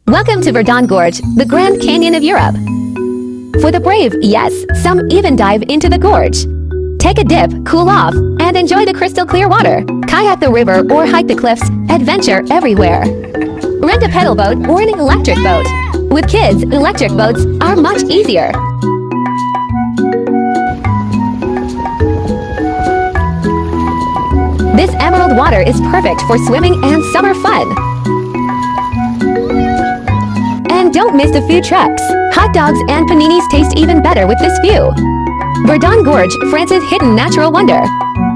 Welcome to Verdon Gorge, the Grand Canyon of Europe. For the brave, yes, some even dive into the gorge. Take a dip, cool off, and enjoy the crystal clear water. Kayak the river or hike the cliffs, adventure everywhere. Rent a pedal boat or an electric boat. With kids, electric boats are much easier. This emerald water is perfect for swimming and summer fun. And don't miss the food trucks. Hot dogs and paninis taste even better with this view. Verdon Gorge, France's hidden natural wonder.